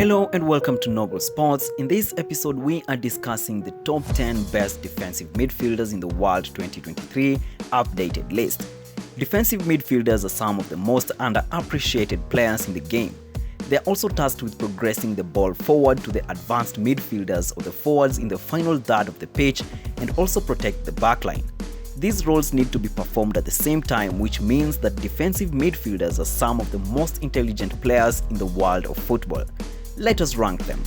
Hello and welcome to Noble Sports. In this episode, we are discussing the top 10 best defensive midfielders in the World 2023 updated list. Defensive midfielders are some of the most underappreciated players in the game. They are also tasked with progressing the ball forward to the advanced midfielders or the forwards in the final third of the pitch and also protect the backline. These roles need to be performed at the same time, which means that defensive midfielders are some of the most intelligent players in the world of football. Let us rank them.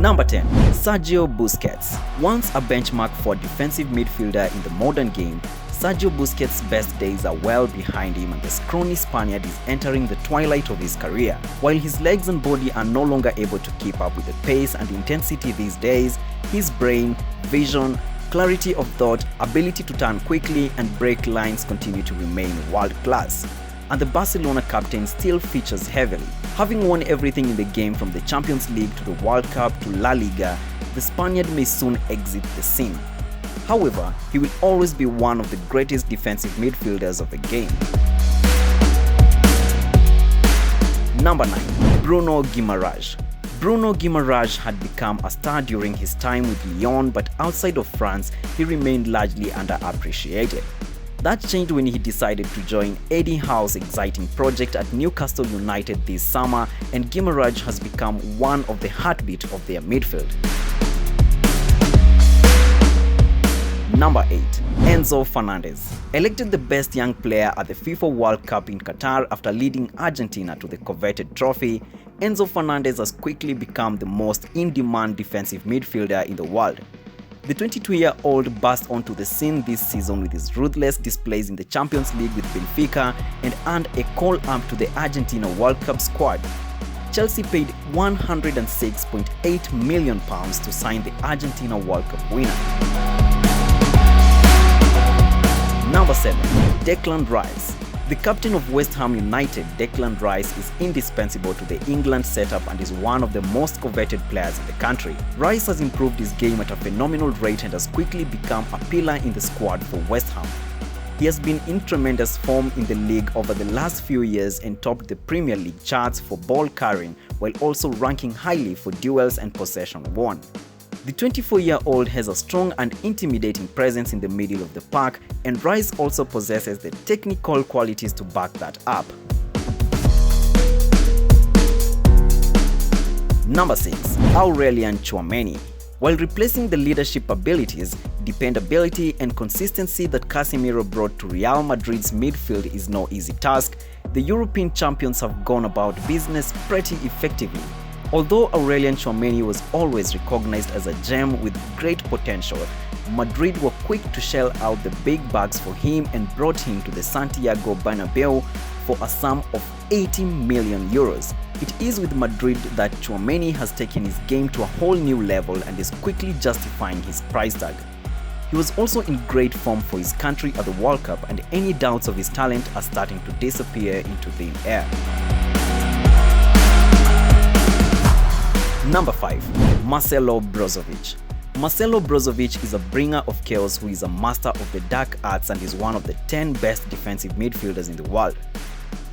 Number 10. Sergio Busquets. Once a benchmark for a defensive midfielder in the modern game, Sergio Busquets' best days are well behind him and the scrawny Spaniard is entering the twilight of his career. While his legs and body are no longer able to keep up with the pace and intensity these days, his brain, vision, clarity of thought, ability to turn quickly and break lines continue to remain world-class. And the Barcelona captain still features heavily. Having won everything in the game from the Champions League to the World Cup to La Liga, the Spaniard may soon exit the scene. However, he will always be one of the greatest defensive midfielders of the game. Number 9. Bruno Guimaraes. Bruno Guimaraes had become a star during his time with Lyon, but outside of France, he remained largely underappreciated. That changed when he decided to join Eddie Howe's exciting project at Newcastle United this summer, and Guimaraes has become one of the heartbeat of their midfield. Number 8. Enzo Fernandez. Elected the best young player at the FIFA World Cup in Qatar after leading Argentina to the coveted trophy, Enzo Fernandez has quickly become the most in-demand defensive midfielder in the world. The 22-year-old burst onto the scene this season with his ruthless displays in the Champions League with Benfica and earned a call-up to the Argentina World Cup squad. Chelsea paid £106.8 million to sign the Argentina World Cup winner. Number 7. Declan Rice. The captain of West Ham United, Declan Rice, is indispensable to the England setup and is one of the most coveted players in the country. Rice has improved his game at a phenomenal rate and has quickly become a pillar in the squad for West Ham. He has been in tremendous form in the league over the last few years and topped the Premier League charts for ball carrying while also ranking highly for duels and possession won. The 24-year-old has a strong and intimidating presence in the middle of the park, and Rice also possesses the technical qualities to back that up. Number 6. Aurelien Tchouameni. While replacing the leadership abilities, dependability and consistency that Casemiro brought to Real Madrid's midfield is no easy task, the European champions have gone about business pretty effectively. Although Aurelien Tchouameni was always recognized as a gem with great potential, Madrid were quick to shell out the big bucks for him and brought him to the Santiago Bernabeu for a sum of 80 million euros. It is with Madrid that Tchouameni has taken his game to a whole new level and is quickly justifying his price tag. He was also in great form for his country at the World Cup, and any doubts of his talent are starting to disappear into thin air. Number 5. Marcelo Brozovic. Marcelo Brozovic is a bringer of chaos who is a master of the dark arts and is one of the 10 best defensive midfielders in the world.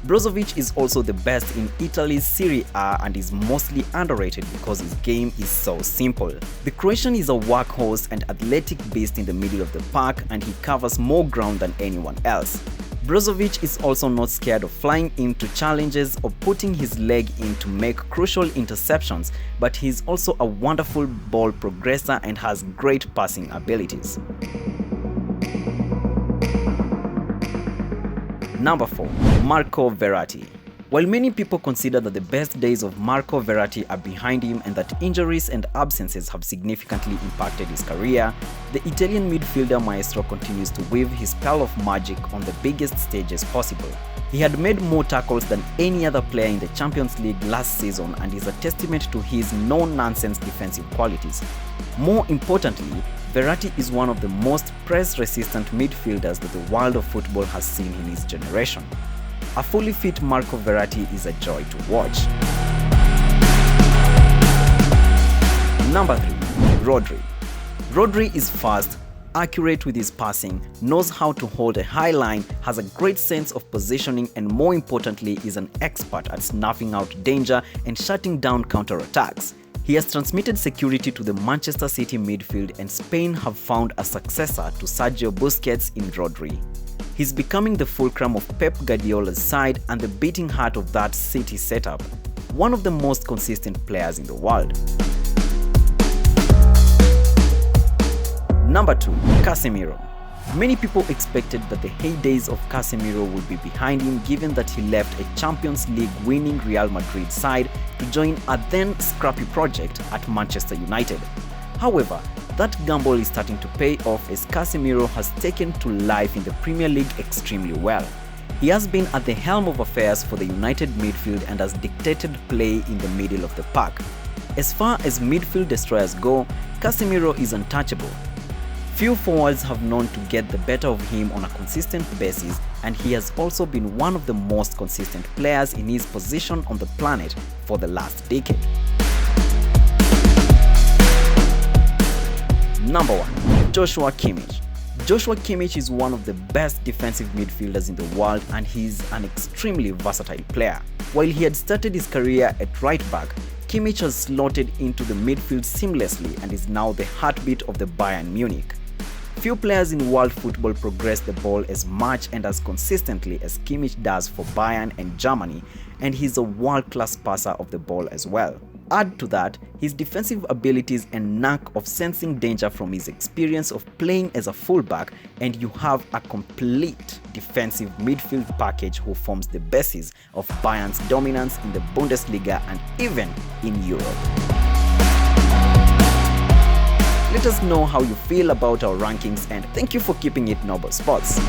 Brozovic is also the best in Italy's Serie A and is mostly underrated because his game is so simple. The Croatian is a workhorse and athletic beast in the middle of the park, and he covers more ground than anyone else. Brozovic is also not scared of flying into challenges or putting his leg in to make crucial interceptions, but he is also a wonderful ball progressor and has great passing abilities. Number 4. Marco Verratti. While many people consider that the best days of Marco Verratti are behind him and that injuries and absences have significantly impacted his career, the Italian midfielder maestro continues to weave his spell of magic on the biggest stages possible. He had made more tackles than any other player in the Champions League last season and is a testament to his no-nonsense defensive qualities. More importantly, Verratti is one of the most press-resistant midfielders that the world of football has seen in his generation. A fully fit Marco Verratti is a joy to watch. Number 3. Rodri. Rodri is fast, accurate with his passing, knows how to hold a high line, has a great sense of positioning, and more importantly is an expert at snuffing out danger and shutting down counter-attacks. He has transmitted security to the Manchester City midfield, and Spain have found a successor to Sergio Busquets in Rodri. He's becoming the fulcrum of Pep Guardiola's side and the beating heart of that City setup. One of the most consistent players in the world. Number 2. Casemiro. Many people expected that the heydays of Casemiro would be behind him, given that he left a Champions League winning Real Madrid side to join a then scrappy project at Manchester United. However, that gamble is starting to pay off as Casemiro has taken to life in the Premier League extremely well. He has been at the helm of affairs for the United midfield and has dictated play in the middle of the pack. As far as midfield destroyers go, Casemiro is untouchable. Few forwards have known to get the better of him on a consistent basis, and he has also been one of the most consistent players in his position on the planet for the last decade. Number 1. Joshua Kimmich. Joshua Kimmich is one of the best defensive midfielders in the world, and he's an extremely versatile player. While he had started his career at right back, Kimmich has slotted into the midfield seamlessly and is now the heartbeat of the Bayern Munich. Few players in world football progress the ball as much and as consistently as Kimmich does for Bayern and Germany, and he's a world-class passer of the ball as well. Add to that his defensive abilities and knack of sensing danger from his experience of playing as a fullback, and you have a complete defensive midfield package who forms the basis of Bayern's dominance in the Bundesliga and even in Europe. Let us know how you feel about our rankings, and thank you for keeping it Noble Sports.